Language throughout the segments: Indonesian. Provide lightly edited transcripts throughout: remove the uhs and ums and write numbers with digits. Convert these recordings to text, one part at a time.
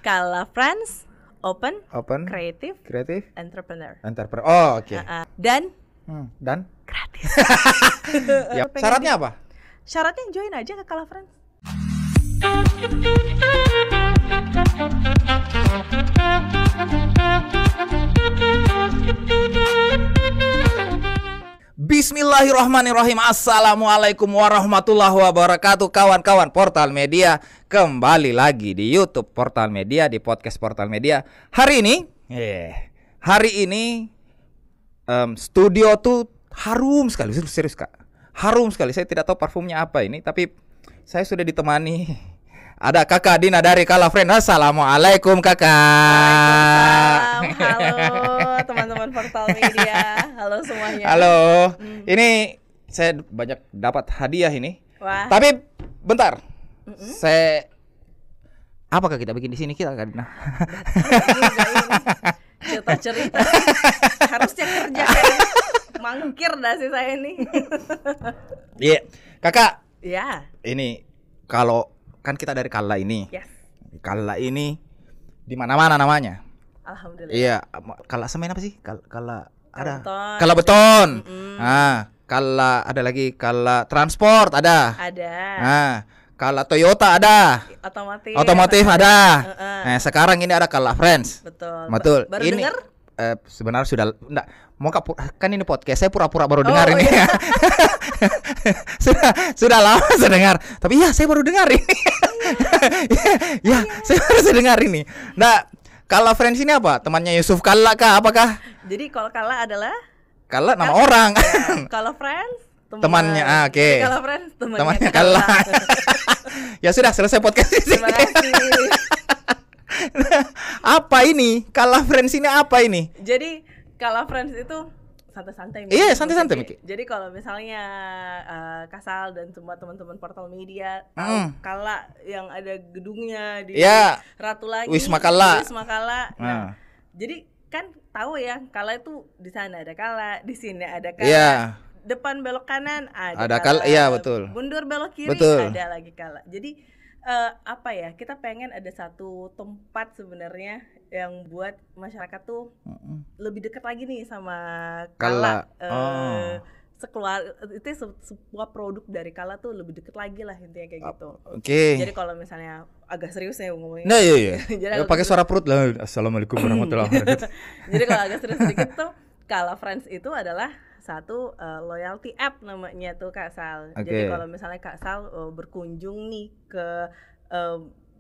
Kala Friends, open, Open, creative, kreatif, entrepreneur. Oh, oke. Dan Dan gratis. ya, syaratnya apa? Syaratnya join aja ke Kala Friends. Bismillahirrahmanirrahim. Assalamualaikum warahmatullahi wabarakatuh. Kawan-kawan Portal Media, kembali lagi di YouTube Portal Media, di podcast Portal Media. Hari ini studio tuh harum sekali, serius Kak. Harum sekali. Saya tidak tahu parfumnya apa ini, tapi saya sudah ditemani ada Kakak Dina dari Kala Friends. Assalamualaikum Kakak. Halo teman-teman Portal Media. Halo semuanya. Halo. Ini saya banyak dapat hadiah ini. Wah. Tapi bentar. Saya apakah kita bikin di sini kita Kak Dina? Cerita-cerita. Harusnya kerja kayak mangkir dah sih saya ini. Iya. Kakak. Ya. Ini kalau kan kita dari Kala ini. Yes. Kala ini di mana-mana namanya. Alhamdulillah. Iya, Kala semen apa sih? Kala ada. Beton. Kala beton. Kala ada lagi Kala transport ada. Ada. Kala Toyota ada. Otomotif ada. Nah, sekarang ini ada Kala Friends. Betul. Baru ini dengar? Sebenarnya sudah enggak mau kan ini podcast saya pura-pura baru dengar ini. Iya. sudah lama saya dengar. Tapi ya saya baru dengar ini. Saya baru dengar ini. Nah, Kala Friends ini apa? Temannya Yusuf Kalla kah? Apakah? Jadi kalau Kala adalah Kalla nama orang. Ya, Kala Friends temannya. Oke. Kala Friends temannya Kalla. Ya sudah selesai podcast ini. Terima kasih. Apa ini? Kala Friends ini apa ini? Jadi Kala Friends itu santai-santai. Iya, santai-santai Miki. Jadi kalau misalnya Kasal dan semua teman-teman Portal Media tahu Kala yang ada gedungnya di Ratu Langit, Wisma Kala. Nah, jadi kan tahu ya, Kala itu di sana ada Kala, di sini ada Kala. Iya. Depan belok kanan ada Kala. Iya, betul. Mundur belok kiri ada lagi Kala. Jadi apa ya, kita pengen ada satu tempat sebenarnya yang buat masyarakat tuh lebih dekat lagi nih sama Kala. Itu sebuah produk dari Kala tuh lebih dekat lagi lah, intinya kayak gitu. Oke. Jadi kalau misalnya agak serius ya ngomongnya. Nah, iya. Ya, pakai suara perut lah. Assalamualaikum warahmatullahi wabarakatuh. Jadi kalau agak serius sedikit tuh, Kala Friends itu adalah satu loyalty app namanya tuh Kak Sal. Jadi kalau misalnya Kak Sal berkunjung nih ke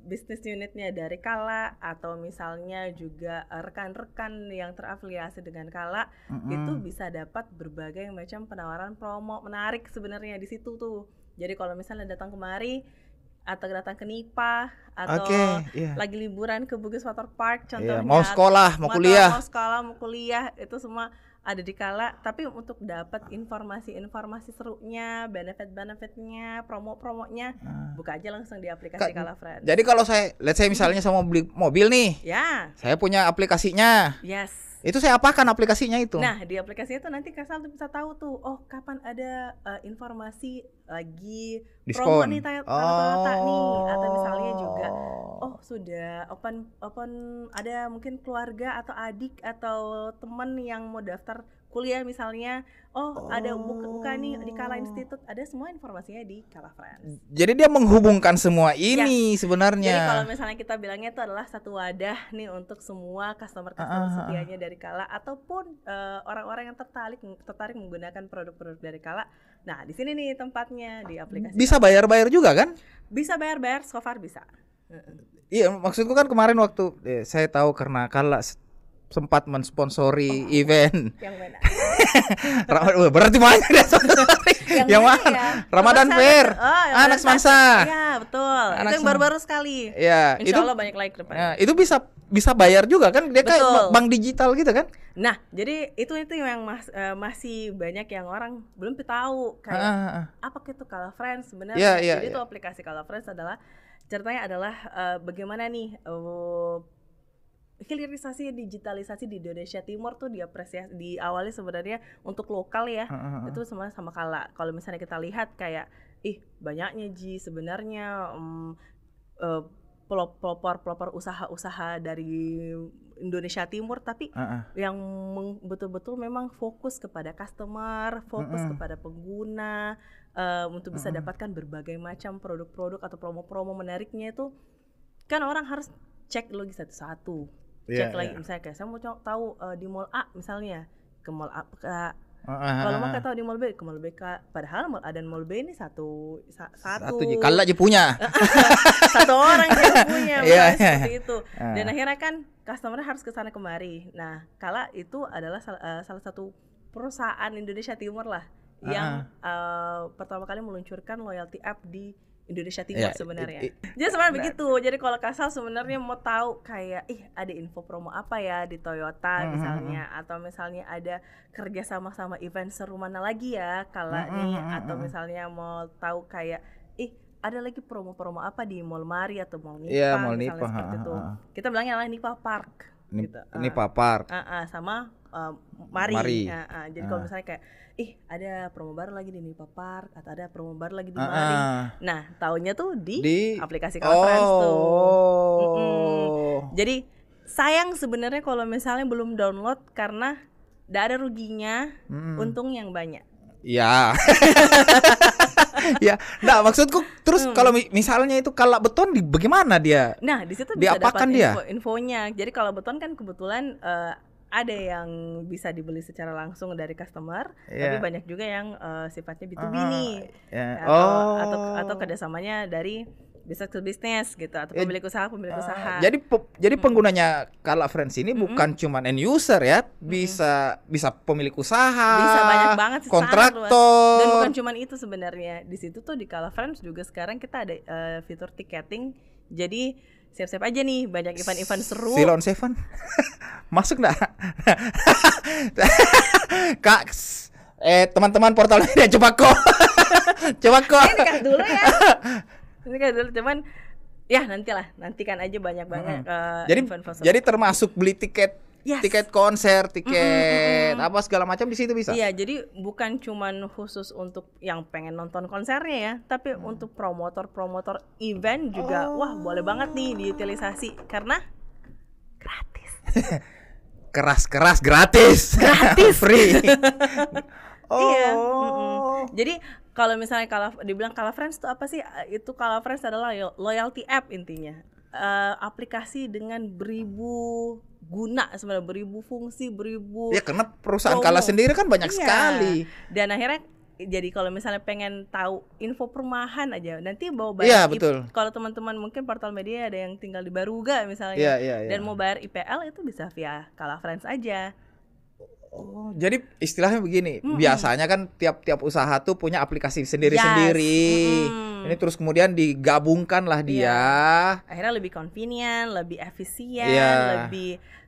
bisnis unitnya dari Kala, atau misalnya juga rekan-rekan yang terafiliasi dengan Kala, itu bisa dapat berbagai macam penawaran promo menarik sebenarnya di situ tuh. Jadi kalau misalnya datang kemari atau datang ke Nipa atau lagi liburan ke Bugis Water Park contohnya, mau sekolah, mau kuliah, itu semua ada di Kala. Tapi untuk dapat informasi serunya, benefit-benefitnya, promo-promonya, buka aja langsung di aplikasi Kala Friends. Jadi kalau let's say misalnya saya mau beli mobil nih, saya punya aplikasinya. Yes. Itu saya apakan aplikasinya itu? Nah, di aplikasi itu nanti Kasal tuh bisa tahu tuh, kapan ada informasi lagi diskon. Promo nih Toyota nih, atau misalnya juga sudah open ada mungkin keluarga atau adik atau teman yang mau daftar kuliah misalnya, ada buka nih di Kala Institute, ada semua informasinya di Kala Friends. Jadi dia menghubungkan semua ini sebenarnya. Jadi kalau misalnya kita bilangnya itu adalah satu wadah nih untuk semua customer setianya dari Kala, ataupun orang-orang yang tertarik menggunakan produk-produk dari Kala. Nah, di sini nih tempatnya di aplikasi. Bisa bayar-bayar juga kan? Bisa bayar, so far bisa. Iya, maksudku kan kemarin waktu saya tahu karena Kala sempat mensponsori event. Yang mana? Berarti banyak deh. Yang mana? Ya? Ramadan Fair. Anak Semansa. Iya, betul. Itu yang baru-baru sekali. Ya, Insya Allah banyak like depannya. Itu bisa bayar juga kan? Dia kayak bank digital gitu kan? Nah, jadi itu yang masih banyak yang orang belum tahu kayak apa itu Kala Friends sebenarnya. Jadi itu aplikasi Kala Friends adalah ceritanya adalah bagaimana nih hilirisasi digitalisasi di Indonesia Timur tuh diawali sebenarnya untuk lokal ya. Itu sama Kala. Kalau misalnya kita lihat kayak banyaknya sebenarnya pelopor usaha-usaha dari Indonesia Timur, tapi yang betul-betul memang fokus kepada customer, fokus kepada pengguna, untuk bisa dapatkan berbagai macam produk-produk atau promo-promo menariknya itu kan orang harus cek lagi satu-satu. Cek lagi misalnya kayak saya mau tahu di mall A misalnya, ke mall A kalau mau tahu di mall B ke mall B. Padahal mall A dan mall B ini satu kalau aja punya satu orang yang punya seperti itu. Dan akhirnya kan customer harus ke sana kemari. Nah, Kala itu adalah salah satu perusahaan Indonesia Timur lah yang pertama kali meluncurkan loyalty app di Indonesia Timur sebenarnya. Jadi sebenarnya begitu. Jadi kalau Kasal sebenarnya mau tahu kayak ada info promo apa ya di Toyota misalnya, atau misalnya ada kerja sama event seru mana lagi ya Kala nih, atau misalnya mau tahu kayak ada lagi promo-promo apa di Mall Mari atau Mall Nipa, Mall misalnya Nipa, seperti itu. Kita bilangnya adalah Nipa Park. Gitu. Nipa Park. Sama Mari. Jadi kalau misalnya kayak ada promo baru lagi di Nipa Park atau ada promo baru lagi di Mari. Nah, taunya tuh di aplikasi Kala Friends tuh. Jadi sayang sebenarnya kalau misalnya belum download karena tidak ada ruginya, untung yang banyak. Ya. Ya, enggak maksudku terus kalau misalnya itu Kala Beton bagaimana dia? Nah, di situ bisa dapat dia? infonya. Jadi Kala Beton kan kebetulan ada yang bisa dibeli secara langsung dari customer, tapi banyak juga yang sifatnya B2B nih. Atau kerjasamanya dari business to business gitu, atau pemilik usaha. Jadi penggunanya Kala Friends ini bukan cuma end user ya, bisa pemilik usaha, bisa banyak banget sih, kontraktor. Dan bukan cuma itu sebenarnya. Di situ tuh di Kala Friends juga sekarang kita ada fitur tiketing. Jadi siap-siap aja nih, banyak event-event seru. Silon Seven masuk nggak? Kak, teman-teman portal media coba kok. Ini kan dulu ya. Ini kan dulu, cuman ya nantikan aja banyak banget. Jadi termasuk beli tiket, tiket konser, tiket apa segala macam di situ bisa. Iya, jadi bukan cuman khusus untuk yang pengen nonton konsernya ya, tapi untuk promotor event juga, wah boleh banget nih diutilisasi karena gratis. Keras gratis. Free. Iya. Jadi kalau misalnya dibilang Kala Friends itu apa sih? Itu Kala Friends adalah loyalty app intinya. Aplikasi dengan beribu guna sebenarnya, beribu fungsi, beribu. Ya karena perusahaan Kala sendiri kan banyak sekali. Dan akhirnya jadi kalau misalnya pengen tahu info perumahan aja, nanti bawa bayar. Iya, betul. Kalau teman-teman mungkin portal media ada yang tinggal di Baruga misalnya, dan mau bayar IPL itu bisa via Kala Friends aja. Oh, jadi istilahnya begini, biasanya kan tiap usaha tuh punya aplikasi sendiri-sendiri. Ini terus kemudian digabungkan lah dia. Akhirnya lebih convenient, lebih efisien,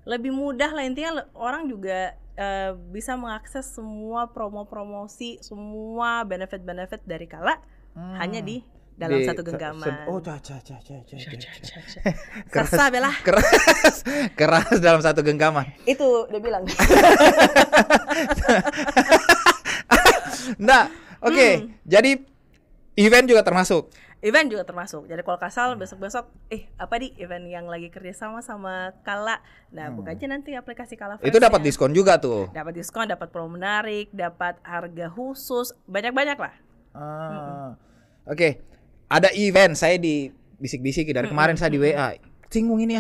lebih mudah lah, intinya orang juga bisa mengakses semua promosi, semua benefit dari Kala hanya di dalam satu genggaman. Keras dalam satu genggaman. Itu udah bilang. Nah, oke. Jadi event juga termasuk. Jadi kalau Kasal besok-besok apa di event yang lagi kerja sama Kala. Nah, buka aja nanti aplikasi Kala Friends. Itu dapat diskon juga tuh. Dapat diskon, dapat promo menarik, dapat harga khusus, banyak-banyak lah. Oke. Ada event, saya di bisik-bisik dari kemarin saya di WA. Singgung ini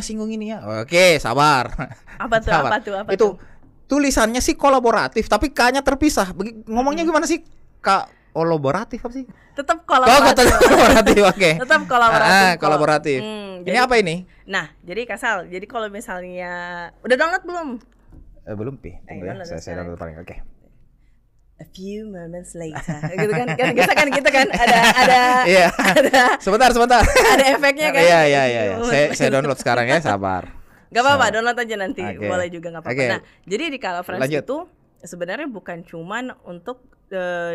ya. Oke, sabar. Apa tuh? Itu tulisannya sih kolaboratif, tapi K-nya terpisah. Ngomongnya gimana sih? Kolaboratif apa sih? Tetap kolaboratif. Oke. Tetap kolaboratif. Kolaboratif. Ini apa ini? Nah, jadi Kasal, jadi kalau misalnya udah download belum? Belum, tunggu ya. Saya download paling. Oke. A few moments later, gitu kan biasa kan gitu kan ada sebentar ada efeknya kan. Iya. Saya download sekarang ya, sabar. Gak apa-apa, download aja nanti. Boleh juga, gak apa-apa. Nah, jadi di Kala Friends itu sebenarnya bukan cuman untuk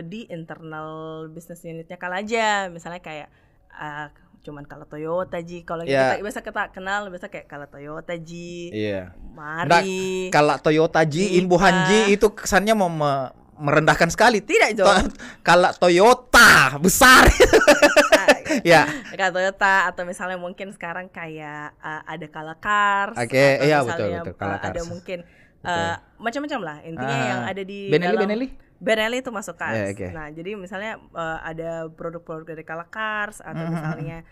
di internal business unitnya Kala aja, misalnya kayak cuman Kala Toyota Ji, kalau kita biasa kita kenal biasa kayak Kala Toyota Ji, Mari. Kala Toyota Ji, Imbuhan Ji itu kesannya mau merendahkan sekali. Tidak, Jo. Kala Toyota besar. Ya. Kayak Toyota, atau misalnya mungkin sekarang kayak ada Kala Cars, Oke, atau iya misalnya betul Kala ada Cars. mungkin Betul. macam-macam lah intinya yang ada di Benelli itu masuk Cars. Okay. Nah jadi misalnya ada produk-produk dari Kala Cars, atau misalnya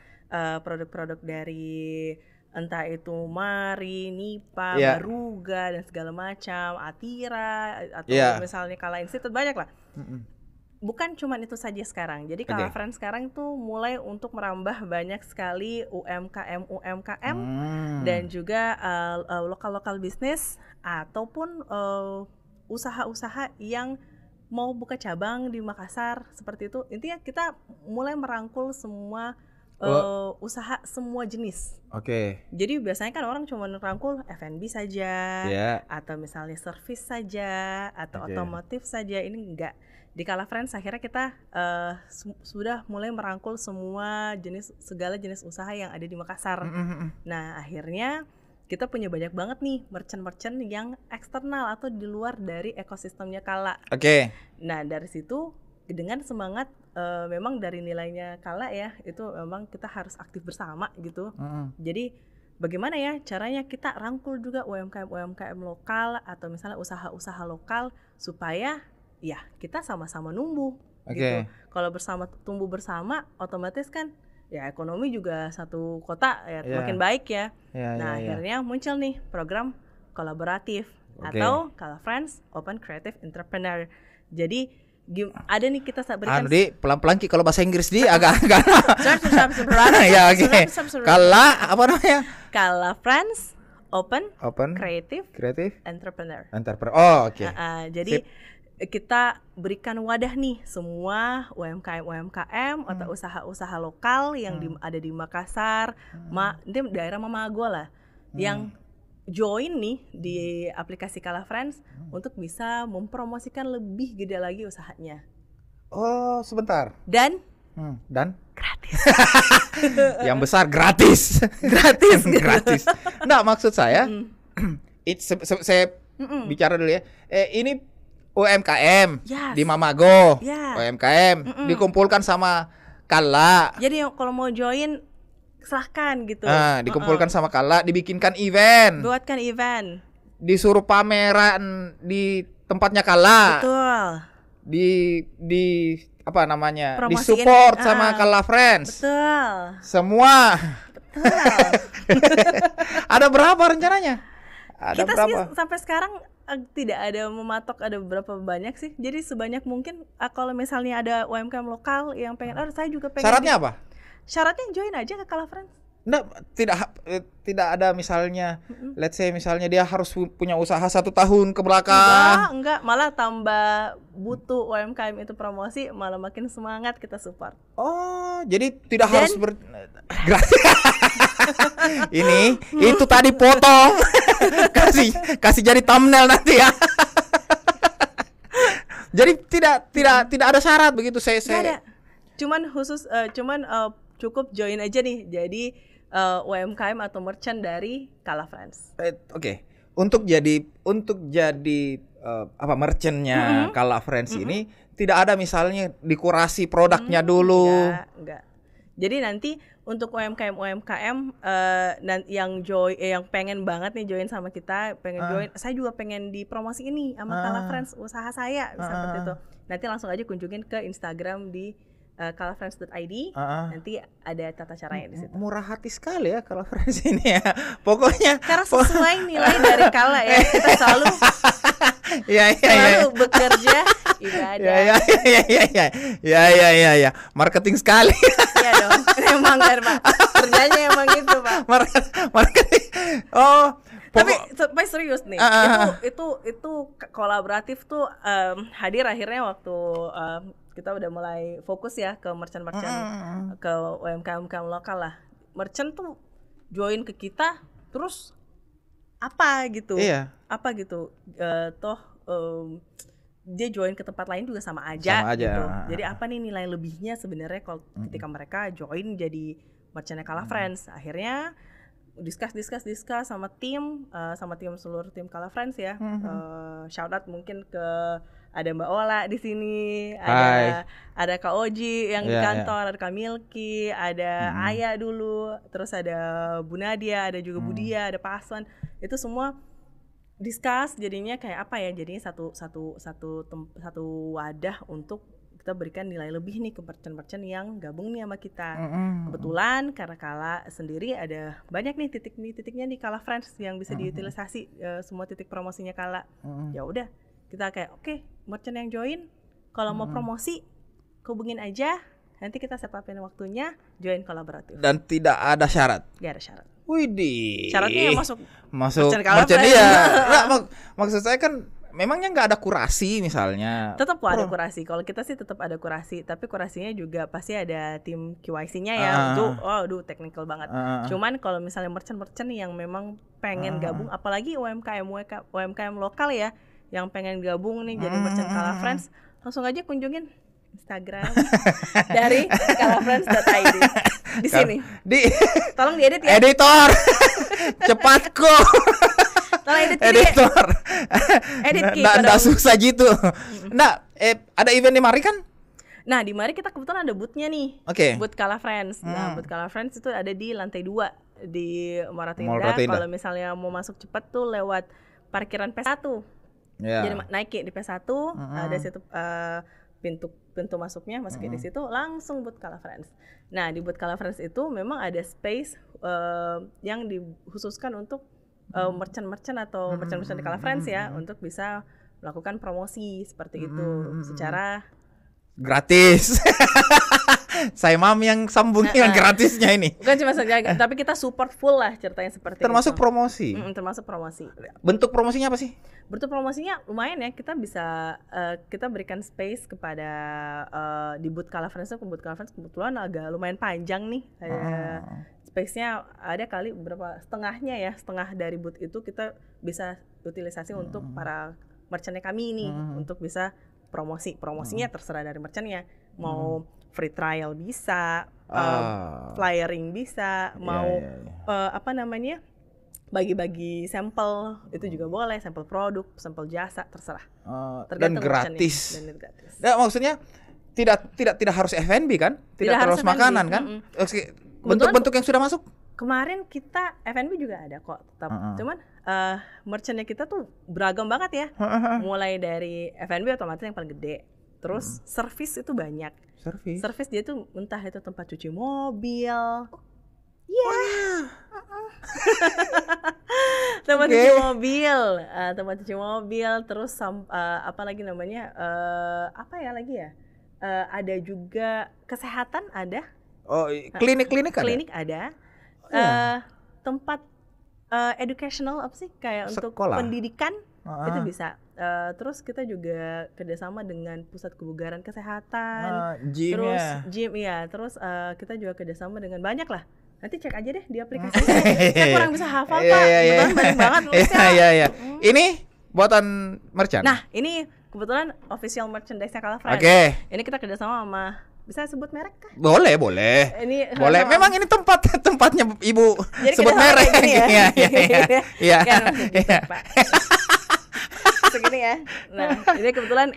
produk-produk dari entah itu Mari, Nipa, Baruga dan segala macam, Atira, atau misalnya Kala Institute, banyak lah. Bukan cuma itu saja sekarang. Jadi Kala Friends sekarang tuh mulai untuk merambah banyak sekali UMKM dan juga lokal bisnis ataupun usaha-usaha yang mau buka cabang di Makassar seperti itu. Intinya kita mulai merangkul semua usaha semua jenis. Jadi biasanya kan orang cuma merangkul F&B saja, atau misalnya service saja, atau otomotif saja. Ini enggak. Di Kala Friends akhirnya kita sudah mulai merangkul segala jenis usaha yang ada di Makassar. Nah akhirnya kita punya banyak banget nih merchant-merchant yang eksternal atau di luar dari ekosistemnya Kala. Nah dari situ dengan semangat memang dari nilainya Kala ya, itu memang kita harus aktif bersama gitu. Jadi bagaimana ya caranya kita rangkul juga UMKM lokal atau misalnya usaha-usaha lokal supaya ya kita sama-sama numbuh gitu. Kalau tumbuh bersama otomatis kan ya ekonomi juga satu kota ya makin baik ya. Akhirnya muncul nih program kolaboratif atau Kala Friends Open Creative Entrepreneur. Jadi ada nih kita berikan pelan-pelan kalau bahasa Inggris agak-agak. Ya Kala apa namanya? Kala Friends Open Creative Entrepreneur. Jadi kita berikan wadah nih semua UMKM atau usaha-usaha lokal yang ada di Makassar, di daerah Mamago lah, yang join nih di aplikasi Kala Friends untuk bisa mempromosikan lebih gede lagi usahanya. Oh, sebentar. Dan gratis. Yang besar gratis. Gratis. Nah, maksud saya saya bicara dulu ya. Ini UMKM di Mamago, UMKM dikumpulkan sama Kala. Jadi kalau mau join silahkan gitu. Dikumpulkan sama Kala, dibikinkan event. Buatkan event. Disuruh pameran di tempatnya Kala. Betul. Di apa namanya? Disupport sama Kala Friends. Betul. Semua. Betul. Ada berapa rencananya? Kita sih sampai sekarang tidak ada mematok ada berapa banyak sih. Jadi sebanyak mungkin kalau misalnya ada UMKM lokal yang pengen, saya juga pengen. Syaratnya apa? Syaratnya join aja ke Kala Friends. Nggak, tidak ada misalnya, let's say misalnya dia harus punya usaha 1 tahun ke belakang. Enggak, malah tambah butuh UMKM itu promosi, malah makin semangat kita support. Oh, jadi tidak harus gratis. Itu tadi potong. kasih jadi thumbnail nanti ya. Jadi tidak ada syarat begitu saya. Ada. Cuman cukup join aja nih. Jadi UMKM atau merchant dari Kala Friends. Untuk jadi merchantnya Kala Friends ini tidak ada misalnya dekorasi produknya dulu. Enggak. Jadi nanti untuk UMKM yang pengen banget nih join sama kita, join, saya juga pengen dipromosi ini sama Kala Friends usaha saya, seperti itu. Nanti langsung aja kunjungin ke Instagram di kalafriends.id. Nanti ada tata caranya di situ. Murah hati sekali ya Kala Friends ini ya. Pokoknya karena sesuai nilai dari Kala ya. Kita selalu bekerja ibadah. Ya. Marketing sekali. Iya dong. Emang kan Pak. Kerjanya emang gitu Pak. Marketing. Tapi serius nih. Itu kolaboratif tuh hadir akhirnya waktu kita udah mulai fokus ya ke merchant-merchant, ke UMKM lokal lah. Merchant tuh join ke kita, terus apa gitu? Apa gitu? Dia join ke tempat lain juga sama aja. Gitu. Jadi apa nih nilai lebihnya sebenarnya kalau ketika mereka join jadi merchantnya Kala Friends? Akhirnya discuss sama tim seluruh tim Kala Friends ya. Shout out mungkin ke ada Mbak Ola di sini, Hai. ada Kak Oji yang di Iya, kantor, ada Kak Milky, ada Aya dulu, terus ada Bu Nadia, ada juga Budia, ada Pak Aswan. Itu semua discuss, jadinya kayak apa ya? Jadinya satu wadah untuk kita berikan nilai lebih nih ke merchant-merchant yang gabung nih sama kita. Kebetulan karena Kala sendiri ada banyak nih titiknya nih Kala Friends yang bisa diutilisasi semua titik promosinya Kala. Ya udah, kita kayak oke, merchant yang join kalau mau promosi hubungin aja, nanti kita setupin waktunya join kolaboratif. Dan tidak ada syarat. Gak ada syarat. Widih. Syaratnya yang masuk merchant iya. Maksud saya kan memangnya nggak ada kurasi misalnya. Tetap ada kurasi. Kalau kita sih tetap ada kurasi, tapi kurasinya juga pasti ada tim QIC-nya ya. Aduh technical banget. Cuman kalau misalnya merchant yang memang pengen gabung, apalagi UMKM lokal ya, yang pengen gabung nih jadi merchant Kala Friends, langsung aja kunjungin Instagram dari kalafriends.id. Di sini. Tolong diedit ya. Editor. Cepat kok. Tolong edit editor. Edit Nggak susah gitu. Nah, ada event di Mari kan? Nah, di Mari kita kebetulan ada booth-nya nih. Oke. Booth Kala Friends. Nah, booth Kala Friends itu ada di lantai 2 di Moratinda. Kalau misalnya mau masuk cepat tuh lewat parkiran P1. Jadi naik di P1, ada situ pintu masuknya, masukin di situ langsung booth Kala Friends. Nah, di booth Kala Friends itu memang ada space yang dikhususkan untuk merchant atau merchant di Kala Friends ya, untuk bisa melakukan promosi seperti itu secara gratis. Saya yang sambungin gratisnya ini. Bukan cuma saja, tapi kita support full lah ceritanya seperti termasuk itu. Promosi. Termasuk promosi. Bentuk promosinya apa sih? Bentuk promosinya lumayan ya, kita bisa kita berikan space kepada di booth Kala Friends. Booth Kala Friends kebetulan agak lumayan panjang nih. Space-nya ada kali berapa setengahnya ya, setengah dari booth itu kita bisa utilisasi untuk para merchant-nya kami ini untuk bisa promosinya terserah dari merchant-nya, mau free trial bisa, flyering bisa, mau bagi-bagi sampel itu juga boleh, sampel produk, sampel jasa, terserah. Dan gratis. Nah, maksudnya tidak harus F&B kan? Tidak harus makanan kan? Bentuk-bentuk yang sudah masuk? Kemarin kita F&B juga ada kok tetap. Cuman merchant-nya kita tuh beragam banget ya. Mulai dari F&B otomatis yang paling gede. Terus service itu banyak. Service dia tuh entah itu tempat cuci mobil. Tempat cuci mobil, terus apa lagi namanya? Ada juga kesehatan ada. Klinik ada. Klinik ada. Tempat educational apa sih, kayak untuk pendidikan itu bisa. Terus kita juga kerjasama dengan pusat kebugaran kesehatan, gym ya. Terus kita juga kerjasama dengan banyak lah. Nanti cek aja deh di aplikasi. Saya kurang bisa hafal Pak. Banyak banget nulisnya. Ini buatan merchant. Nah, ini kebetulan official merchandise-nya Kala Friends. Ini kita kerjasama sama, bisa sebut merek kah? Boleh. Ini boleh. Memang ini tempatnya Ibu. Jadi sebut merek. Iya. Pak. Segini ya. Nah, ini kebetulan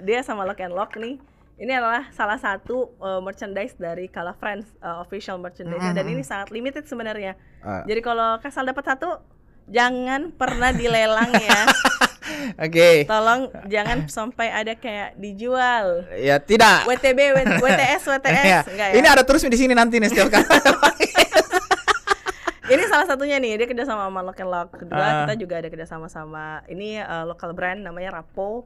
dia sama Lock and Lock nih. Ini adalah salah satu merchandise dari Kala Friends, official merchandise, dan ini sangat limited sebenarnya. Jadi kalau Kasal dapat satu, jangan pernah dilelang ya. Tolong jangan sampai ada kayak dijual. Ya tidak. WTS enggak ya. Ini ada terus di sini nanti nih setiap kali. Ini salah satunya nih, dia kerjasama sama Lock and Lock. Kedua kita juga ada kerjasama sama ini lokal brand namanya Rapo.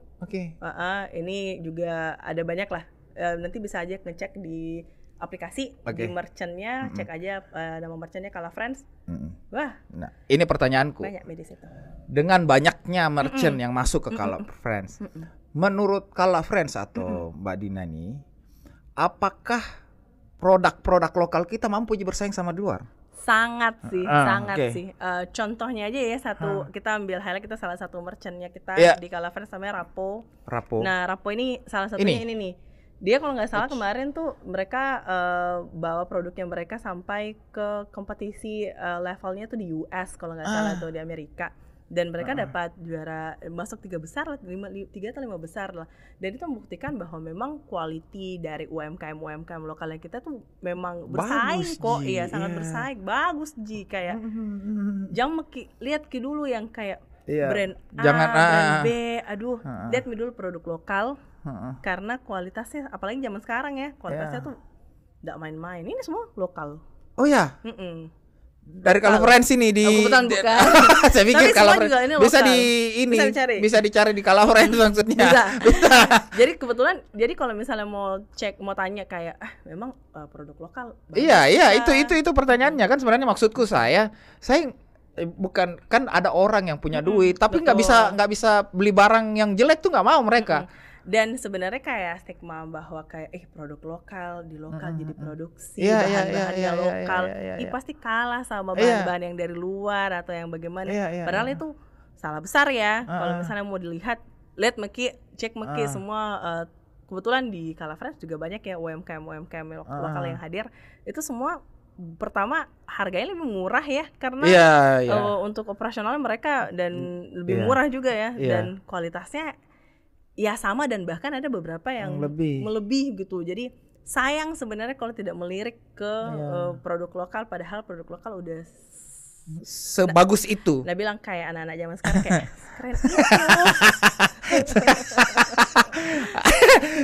Ini juga ada banyak lah. Nanti bisa aja ngecek di aplikasi di merchant-nya, cek aja nama merchant-nya Kala Friends. Wah. Nah, ini pertanyaanku. Banyak di situ. Dengan banyaknya merchant yang masuk ke Kala Friends, menurut Kala Friends atau Mbak Dina nih, apakah produk-produk lokal kita mampu bersaing sama di luar? Sangat sih. Contohnya aja ya kita ambil highlight, kita salah satu merchant-nya kita di Kala Friends namanya Rapo. Nah, Rapo ini salah satunya ini nih. Dia kalau nggak salah kemarin tuh mereka bawa produknya mereka sampai ke kompetisi levelnya tuh di US kalau nggak salah tuh di Amerika. dan mereka dapat juara, masuk 3 besar lah, 3 atau 5 besar lah. Dan itu membuktikan bahwa memang quality dari UMKM lokalnya kita tuh memang bersaing kok. Iya, sangat bersaing. Bagus Ji, kayak jangan lihat dulu yang kayak brand A, brand B. Aduh, lihat dulu produk lokal. Karena kualitasnya, apalagi zaman sekarang ya, kualitasnya tuh enggak main-main. Ini semua lokal. Oh ya. Dari kalau referensi nih di bukan. Saya pikir kalau bisa bisa dicari di kalau referensi maksudnya. Bisa. Jadi kalau misalnya mau tanya kayak memang produk lokal. Iya, itu pertanyaannya kan sebenarnya maksudku saya bukan kan ada orang yang punya duit tapi nggak bisa beli barang yang jelek tuh nggak mau mereka. Dan sebenarnya kayak stigma bahwa kayak produk lokal di lokal jadi produksi bahan-bahannya lokal, pasti kalah sama bahan-bahan yang dari luar atau yang bagaimana. Padahal itu salah besar ya. Kalau misalnya mau dilihat, cek semua. Kebetulan di Kala Friends juga banyak ya UMKM lokal yang hadir. Itu semua pertama harganya lebih murah ya karena untuk operasionalnya mereka dan lebih murah juga ya dan kualitasnya ya sama dan bahkan ada beberapa yang melebih gitu. Jadi sayang sebenarnya kalau tidak melirik ke produk lokal, padahal produk lokal udah sebagus itu. Nah bilang kayak anak-anak zaman sekarang kayak keren itu.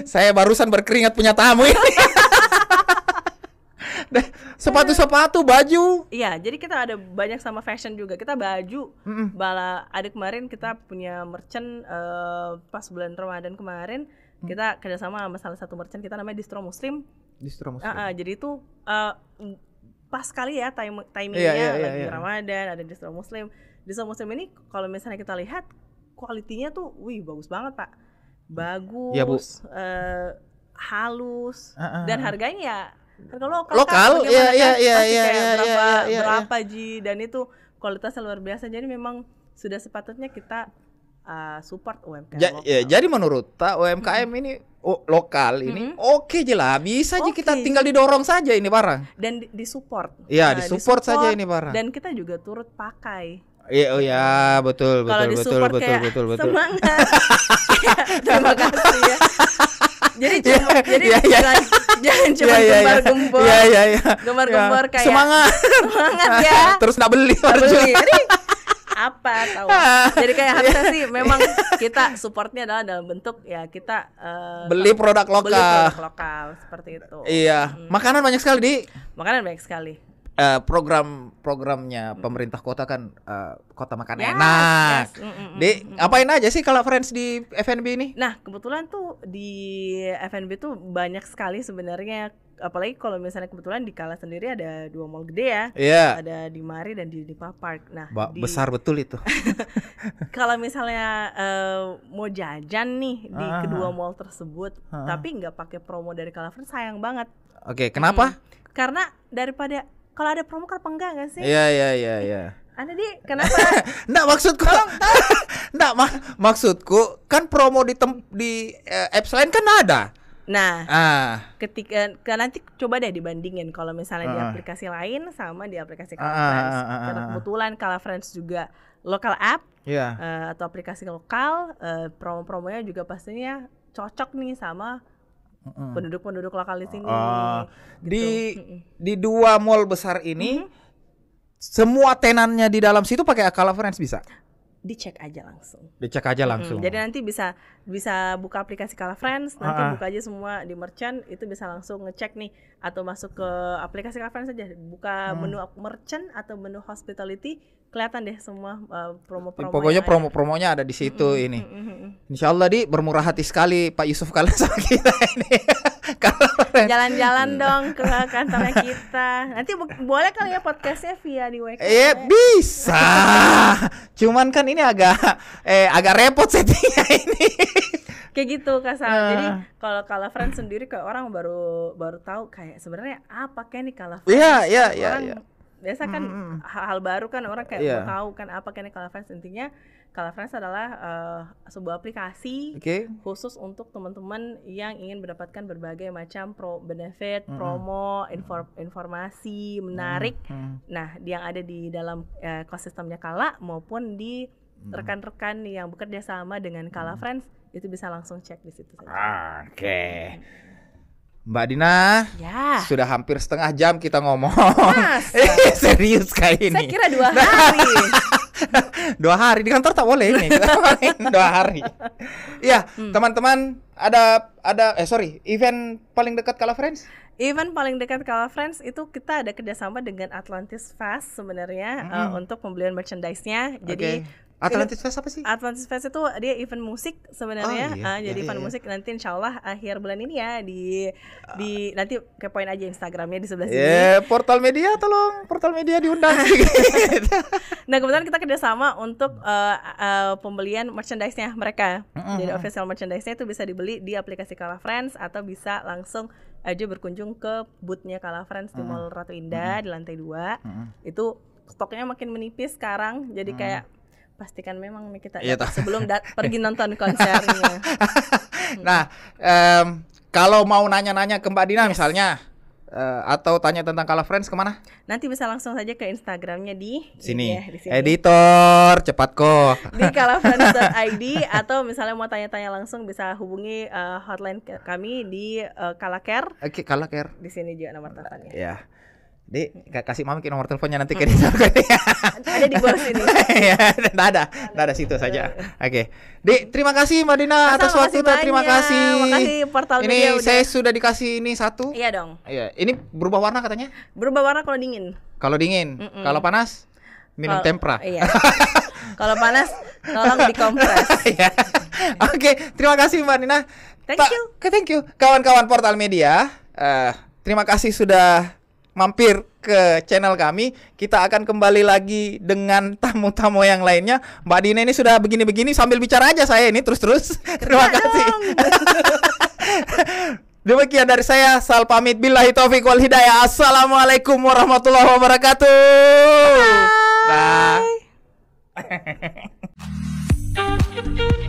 Saya barusan berkeringat punya tamu ini. Sepatu, baju. Iya, jadi kita ada banyak sama fashion juga. Kita baju. Ada kemarin kita punya merchant pas bulan Ramadan kemarin. Kita kerjasama sama salah satu merchant kita namanya Distro Muslim. Jadi itu pas sekali ya timingnya lagi Ramadan, ada Distro Muslim. Distro Muslim ini kalau misalnya kita lihat kualitinya tuh, bagus banget Pak. Bagus, ya, Bu. Halus, dan harganya ya harga lokal berapa Ji, dan itu kualitasnya luar biasa. Jadi memang sudah sepatutnya kita support UMKM lokal. Jadi menurut UMKM ini lokal ini oke aja lah, bisa aja kita tinggal didorong saja ini barang dan disupport. Iya, disupport saja ini barang. Dan kita juga turut pakai. Iya, betul. Semangat. Terima kasih ya. Jadi jangan cuma gembar-gembor. Gembar-gembor kayak semangat ya. Terus enggak beli. Apa tahu. Jadi kayak harusnya sih memang kita supportnya adalah dalam bentuk ya kita beli produk lokal seperti itu. Iya. Makanan banyak sekali, Makanan banyak sekali. Programnya pemerintah kota kan kota makan enak. Ngapain aja sih kalau Friends di F&B ini? Nah, kebetulan tuh di F&B tuh banyak sekali sebenarnya. Apalagi kalau misalnya kebetulan di Kala sendiri ada 2 mall gede ya. Ada di Mari dan di Dipa Park. Nah, besar betul itu. Kalau misalnya mau jajan nih di kedua mall tersebut, tapi nggak pakai promo dari Kala Friends, sayang banget. Oke, kenapa? Karena daripada kalau ada promo kan enggak sih? Iya. Anda kenapa? Nggak, maksudku. Maksudku kan promo di apps lain kan ada. Nah, ketika nanti coba deh dibandingin kalau misalnya di aplikasi lain sama di aplikasi Kala Friends. Karena kebetulan Kala Friends juga lokal app atau aplikasi lokal, promo-promonya juga pastinya cocok nih sama penduduk lokal di sini. Gitu. Di 2 mall besar ini semua tenannya di dalam situ pakai Kala Friends bisa? Dicek aja langsung. Jadi nanti bisa buka aplikasi Kala Friends, nanti buka aja semua di merchant, itu bisa langsung ngecek nih, atau masuk ke aplikasi Kala Friends aja, buka menu merchant atau menu hospitality, kelihatan deh semua promo-promo. Pokoknya promo-promonya ada di situ ini. Insyaallah bermurah hati sekali Pak Yusuf kalian sama kita ini. Jalan-jalan dong ke kantornya kita. Nanti boleh kali ya podcastnya via di WK. Bisa. Cuman kan ini agak repot settingnya ini. Kayak gitu Kasal. Jadi kalau Kala Friends sendiri kayak orang baru tahu kayak sebenarnya apa kayak nih Kala Friends. Iya. Biasa kan hal baru kan orang kayak mau tahu kan apa kayak nih Kala Friends. Intinya Kala Friends adalah sebuah aplikasi khusus untuk teman-teman yang ingin mendapatkan berbagai macam benefit, promo, informasi menarik. Nah, yang ada di dalam ekosistemnya Kala maupun di rekan-rekan yang bekerja sama dengan Kala Friends itu bisa langsung cek di situ saja. Oke. Mbak Dina, Ya. sudah hampir setengah jam kita ngomong. Masa? Serius kayak ini. Saya kira 2 hari. 2 hari di kantor tak boleh ini. Kita main 2 hari. Iya, teman-teman, ada event paling dekat Kala Friends? Event paling dekat Kala Friends itu kita ada kerjasama dengan Atlantis Fest sebenarnya untuk pembelian merchandise-nya. Jadi Atlantis Fest apa sih? Atlantis Fest itu dia event musik sebenarnya. Jadi event iya. musik nanti insyaallah akhir bulan ini ya di nanti kepoin aja Instagramnya di sebelah sini. Portal Media, tolong Portal Media diundang. Nah kebetulan kita kerjasama untuk pembelian merchandise-nya mereka. Jadi official merchandise-nya itu bisa dibeli di aplikasi Kala Friends atau bisa langsung aja berkunjung ke booth-nya Kala Friends di Mall Ratu Indah di lantai 2. Itu stoknya makin menipis sekarang. Jadi kayak pastikan memang kita sebelum pergi nonton konsernya. Nah, kalau mau nanya-nanya ke Mbak Dina misalnya atau tanya tentang Kala Friends kemana? Nanti bisa langsung saja ke Instagramnya di sini. Ya, di sini. Editor, cepat kok. Di kalafriends.id atau misalnya mau tanya-tanya langsung bisa hubungi hotline kami di Kalacare. Oke, Kalacare. Di sini juga nomor teleponnya. Ya. Di kasih mami nomor teleponnya nanti ke dia. Ada di bawah sini. Ya, ada situ saja. Oke. Di, terima kasih Mbak Dina atas waktunya. Terima kasih. Makasih Portal Ini Media saya sudah dikasih ini satu. Iya dong. Iya, ini berubah warna katanya? Berubah warna kalau dingin. Kalau dingin, kalau panas minum tempra. Iya. Kalau panas tolong dikompres. Iya. Oke, terima kasih Mbak Dina. Thank you. Thank you. Kawan-kawan Portal Media, terima kasih sudah mampir ke channel kami. Kita akan kembali lagi dengan tamu-tamu yang lainnya. Mbak Dina ini sudah begini-begini sambil bicara aja saya ini terus-terus. Terima kasih. Demikian dari saya, Sal pamit. Billahi taufiq wal hidayah. Assalamualaikum warahmatullahi wabarakatuh. Bye. Dah.